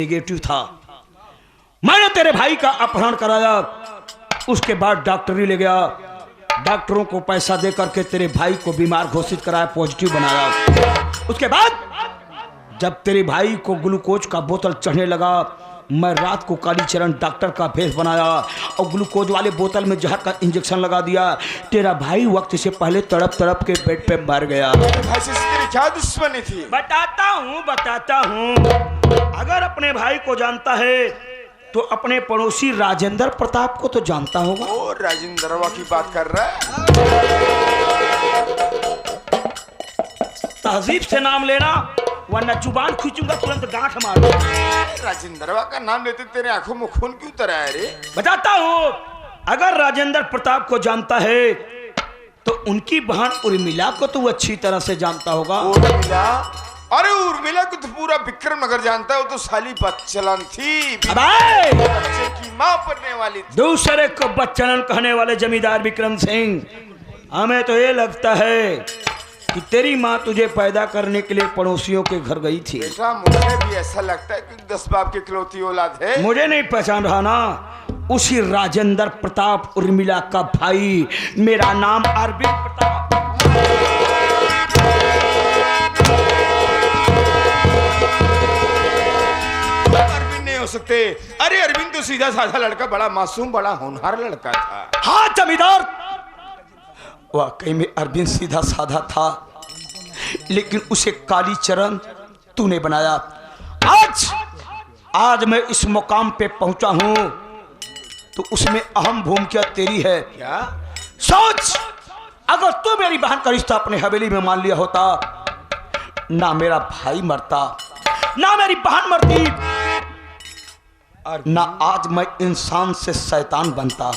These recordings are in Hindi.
नेगेटिव था। मैंने तेरे भाई का अपहरण कराया, उसके बाद डॉक्टरी ले गया, डॉक्टरों को पैसा दे करके तेरे भाई को बीमार घोषित कराया, पॉजिटिव बनाया। उसके बाद जब तेरे भाई को ग्लूकोज का बोतल चढ़ने लगा, मैं रात को कालीचरण डॉक्टर का भेष बनाया और ग्लूकोज वाले बोतल में जहर का इंजेक्शन लगा दिया। तेरा भाई वक्त से पहले तड़प तड़प के बेड पे मर गया। भाई से तेरी क्या दुश्मनी थी? बताता हूँ। अगर अपने भाई को जानता है तो अपने पड़ोसी राजेंद्र प्रताप को तो जानता होगा। ओ राजेंद्रवा की बात कर रहा है? तहजीब से नाम लेना वरना जुबान खींचूंगा, तुरंत गांठ मार दूंगा। राजेंद्रवा का नाम लेते तेरे आंखों में खून क्यों उतर आया रे? बताता हूँ। अगर राजेंद्र प्रताप को जानता है तो उनकी बहन उर्मिला को तो वो अच्छी तरह से जानता होगा। उर्मिला? अरे उर्मिला को तो पूरा विक्रम नगर जानता है, वो तो साली बच्चलन थी, बच्चे की माँ बनने वाली थी। दूसरे को बच्चलन कहने वाले जमींदार विक्रम सिंह, हमें तो ये लगता है कि तेरी माँ तुझे पैदा करने के लिए पड़ोसियों के घर गई थी। बेटा मुझे भी ऐसा लगता है कि 10 बाप की इकलौती औलाद है। मुझे नहीं पहचान रहा ना, उसी राजेंद्र प्रताप उर्मिला का भाई, मेरा नाम अरविंद प्रताप। अरविंद नहीं हो सकते। अरे अरविंद तो सीधा साधा लड़का, बड़ा मासूम, बड़ा होनहार लड़का था। हाँ जमींदार, वाकई में अरविंद सीधा साधा था, लेकिन उसे कालीचरण तूने बनाया। आज मैं इस मुकाम पे पहुंचा हूं तो उसमें अहम भूमिका तेरी है। क्या? सोच, अगर तू मेरी बहन का रिश्ता अपने हवेली में मान लिया होता, ना मेरा भाई मरता, ना मेरी बहन मरती, ना आज मैं इंसान से शैतान बनता।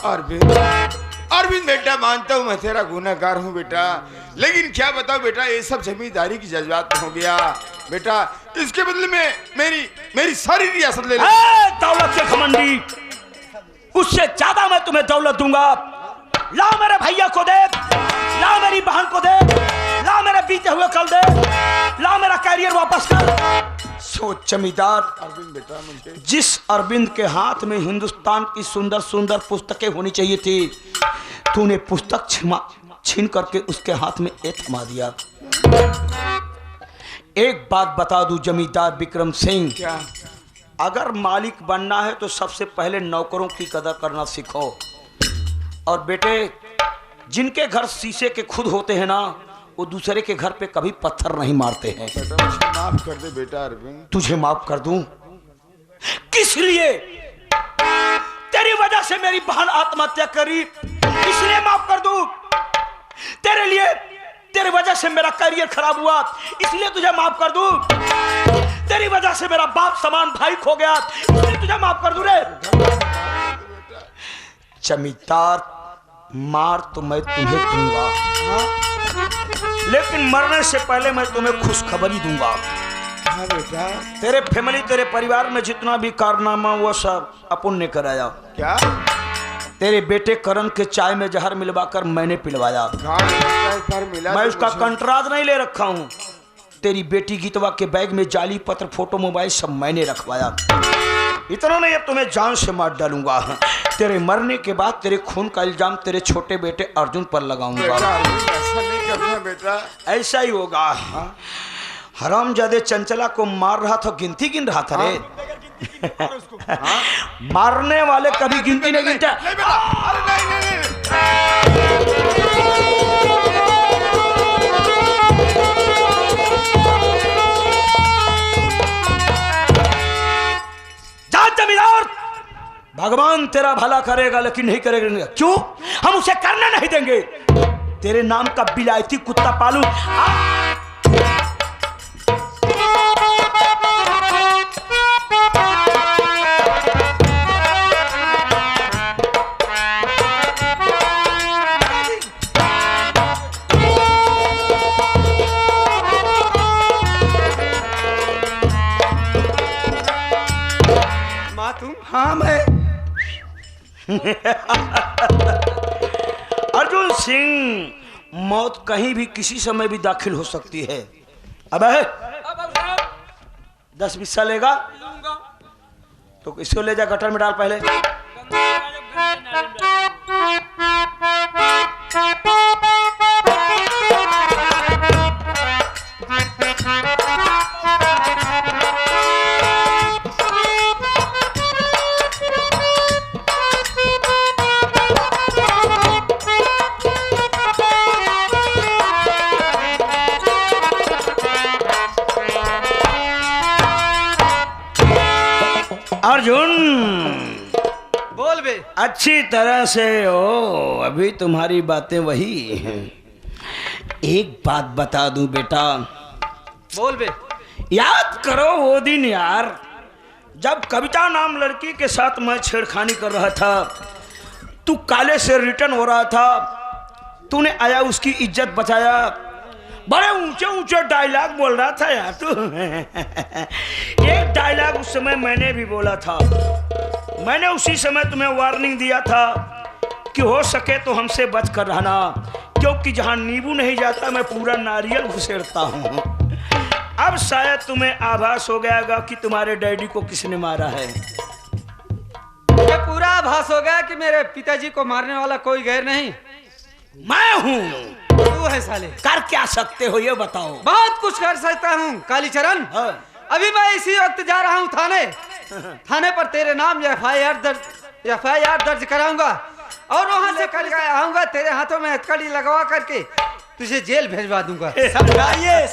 अरविंद बेटा, मानता हूँ मैं तेरा गुनहगार हूँ बेटा, लेकिन क्या बताओ बेटा, ये सब जमींदारी की जज्बात हो गया बेटा। इसके बदले में मेरी सारी रियासत ले ले। दौलत के घमंडी, उससे ज्यादा मैं तुम्हें दौलत दूंगा। ला मेरे भैया को दे, ला मेरी बहन को दे, ला मेरे बीते हुए कल दे, ला मेरा कैरियर वापस कर। सोच जमींदार, अरविंद बेटा, मुझे जिस अरविंद के हाथ में हिंदुस्तान की सुंदर सुंदर पुस्तकें होनी चाहिए थी, तूने पुस्तक छीन करके उसके हाथ में थमा दिया। एक बात बता दूं जमींदार विक्रम सिंह, क्या? अगर मालिक बनना है तो सबसे पहले नौकरों की कदर करना सीखो। और बेटे, जिनके घर शीशे के खुद होते हैं ना, वो दूसरे के घर पे कभी पत्थर नहीं मारते हैं। बेटा मुझे माफ कर दे बेटा अरविंद। तुझे माफ कर दूं? किस लिए? तेरी वजह से मेरी बहन आत्महत्या करी, इसलिए माफ कर दूं? तेरे लिए, तेरी वजह से मेरा करियर खराब हुआ, इसलिए तुझे माफ कर दूं? तेरी वजह से मेरा बाप समान भाई खो गया, इसलिए तुझे माफ कर दूं रे? जमींदार, मार तो मैं तुम्हें दूंगा, लेकिन मरने से पहले मैं तुम्हें खुशखबरी दूंगा। हाँ बेटा। तेरे फैमिली, तेरे परिवार में जितना भी कारनामा वो सब अपन ने कराया। क्या? तेरे बेटे करण के चाय में जहर मिलवाकर मैंने पिलवाया। मैं उसका कंट्राट नहीं ले रखा हूँ। तेरी बेटी गीतवा के बैग में जाली पत्र, फोटो, मोबाइल सब मैंने रखवाया। इतना नहीं, अब तुम्हें जान से मार डालूंगा। तेरे मरने के बाद तेरे खून का इल्जाम तेरे छोटे बेटे अर्जुन पर लगाऊंगा। ऐसा नहीं करना बेटा। ऐसा ही होगा। हरामजादे चंचला को मार रहा था, गिनती गिन रहा था रे। मारने वाले कभी गिनती नहीं गिनते। जा जमींदार, भगवान तेरा भला करेगा लेकिन नहीं करेगा। क्यों? हम उसे करने नहीं देंगे। तेरे नाम का बिलायती कुत्ता पालू। हाँ मैं अर्जुन सिंह, मौत कहीं भी किसी समय भी दाखिल हो सकती है। अब है 10 बिस्सा लेगा? तो इसको ले जा गटर में डाल पहले। अर्जुन बोल बे। अच्छी तरह से हो, अभी तुम्हारी बातें वही हैं। एक बात बता दूं बेटा, बोल बे। याद करो वो दिन यार, जब कविता नाम लड़की के साथ मैं छेड़खानी कर रहा था, तू काले से रिटर्न हो रहा था, तूने आया उसकी इज्जत बचाया, बड़े ऊंचे ऊंचे डायलॉग बोल रहा था यार तू। एक डायलॉग उस समय मैंने भी बोला था, मैंने उसी समय तुम्हें वार्निंग दिया था कि हो सके तो हमसे बच कर रहना, क्योंकि जहां नींबू नहीं जाता मैं पूरा नारियल घुसेड़ता हूं। अब शायद तुम्हें आभास हो गयागा कि तुम्हारे डैडी को किसने मारा है। ये पूरा आभास हो गया कि मेरे पिताजी को मारने वाला कोई गैर नहीं, मैं हूं। तू है साले। कर क्या सकते हो ये बताओ। बहुत कुछ कर सकता हूँ कालीचरण। हाँ। अभी मैं इसी वक्त जा रहा हूँ थाने पर तेरे नाम एफआईआर दर्ज कराऊंगा और वहां से कल आऊंगा, तेरे हाथों में हथकड़ी लगवा करके तुझे जेल भेजवा दूंगा। समझाइए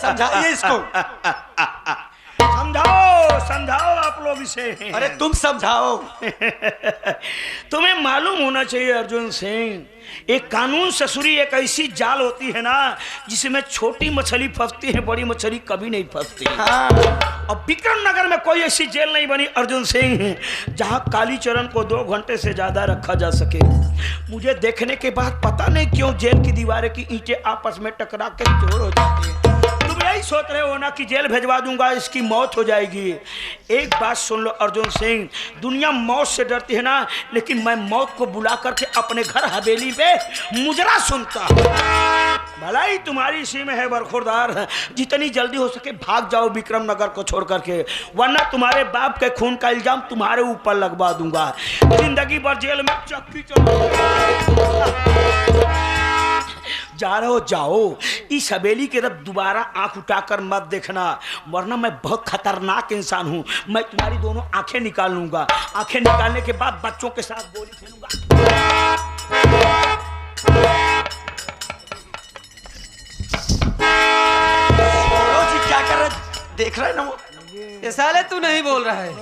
इसको। समझाओ आप लोग इसे। अरे तुम समझाओ। तुम्हें मालूम होना चाहिए अर्जुन सिंह, एक कानून ससुरी एक ऐसी जाल होती है ना जिसमें छोटी मछली फंसती है, बड़ी मछली कभी नहीं फंसती। हाँ। और विक्रम नगर में कोई ऐसी जेल नहीं बनी अर्जुन सिंह जहां कालीचरण को 2 घंटे से ज्यादा रखा जा सके। मुझे देखने के बाद पता नहीं क्यों जेल की दीवारें की ईंटें आपस में टकरा के चोर हो जाती है। तुम यही सोच रहे हो ना कि जेल भेजवा दूंगा इसकी मौत हो जाएगी। एक बात सुन लो अर्जुन सिंह, दुनिया मौत से डरती है ना, लेकिन मैं मौत को बुला करके अपने घर हवेली पे मुजरा सुनता हूँ। भला ही तुम्हारी इसी में है बरखुरदार, जितनी जल्दी हो सके भाग जाओ विक्रम नगर को छोड़ करके, वरना तुम्हारे बाप के खून का इल्जाम तुम्हारे ऊपर लगवा दूंगा। जिंदगी भर जेल में चक्की जा रहे हो जाओ, इस हवेली की तरफ दोबारा आंख उठाकर मत देखना, वरना मैं बहुत खतरनाक इंसान हूं। मैं तुम्हारी दोनों आंखें निकाल लूंगा, आंखें निकालने के बाद बच्चों के साथ गोली खेलूंगा। क्या कर रहे, देख रहे ना वो। ये साले तू नहीं बोल रहा है,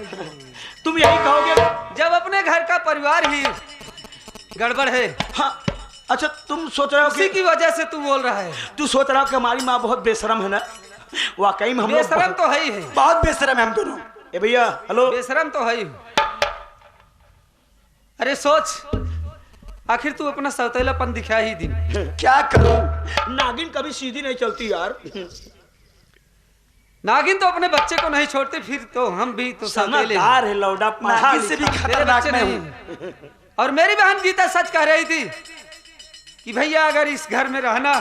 तुम यही कहोगे जब अपने घर का परिवार ही गड़बड़ है। हाँ अच्छा, तुम सोच रहे हो उसी की वजह से तू बोल रहा है। तू सोच रहा हो कि हमारी माँ बहुत बेशरम है ना। वाकई में हम लोग बेशरम तो है ही है, बहुत बेशरम है हम दोनों। ए भैया हेलो, बेशरम तो है ही। अरे सोच, आखिर तू अपना सौतेलापन दिखा ही दी। क्या करूं, नागिन कभी सीधी नहीं चलती यार। नागिन तो अपने बच्चे को नहीं छोड़ते, फिर तो हम भी तो सौतेले हैं। समझदार है लौडा, पढ़ा नागिन से भी लिखा। तेरे खतरनाक बच्चे मैं नहीं हूं। हैं। और मेरी बहन गीता सच कह रही थी कि भैया अगर इस घर में रहना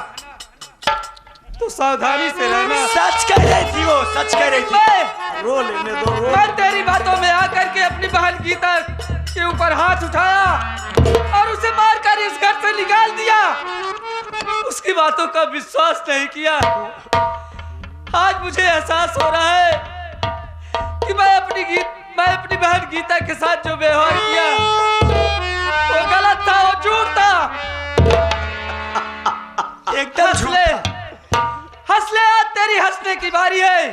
तो सावधानी से रहना। सच कह रही थी वो, सच कह रही थी। रो लेने दो, रो। मैं तेरी बातों में आकर के अपनी बहन गीता के ऊपर हाथ उठाया और उसे मारकर इस घर से निकाल दिया। उसकी बातों का विश्वास नहीं किया। आज मुझे एहसास हो रहा है कि मैं अपनी बहन गीता के साथ जो व्यवहार किया वो गलत था, वो झूठ था। एकदम हंस ले, आज तेरी हंसने की बारी है।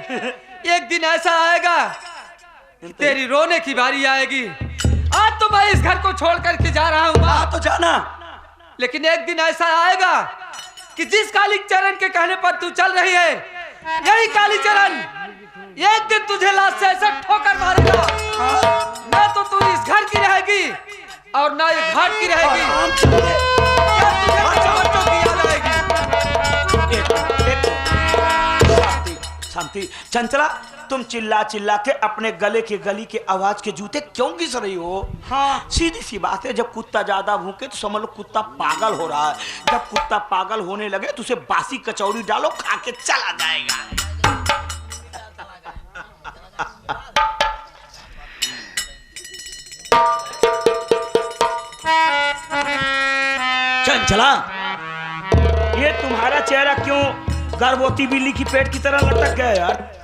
एक दिन ऐसा आएगा कि तेरी रोने की बारी आएगी। आज तो मैं इस घर को छोड़ करके जा रहा हूँ, हाँ तो जाना, लेकिन एक दिन ऐसा आएगा कि जिस कालीचरण के कहने पर तू चल रही है, यही कालीचरण एक दिन तुझे लाश से ऐसा ठोकर मारेगा, ना तो तू इस घर की रहेगी और ना ये घाट की रहेगी। क्या तुझे अपने बच्चों की याद आएगी? शांति, चंचला, तुम चिल्ला चिल्ला के अपने गले के गली के आवाज के जूते क्यों घिस रही हो? हाँ, सीधी सी बात है, जब कुत्ता ज्यादा भूखे तो समझ लो कुत्ता पागल हो रहा है। जब कुत्ता पागल होने लगे तो उसे बासी कचौड़ी डालो, खा के चला जाएगा। चंचला, ये तुम्हारा चेहरा क्यों गर्भवती बिल्ली की पेट की तरह लटक गया यार?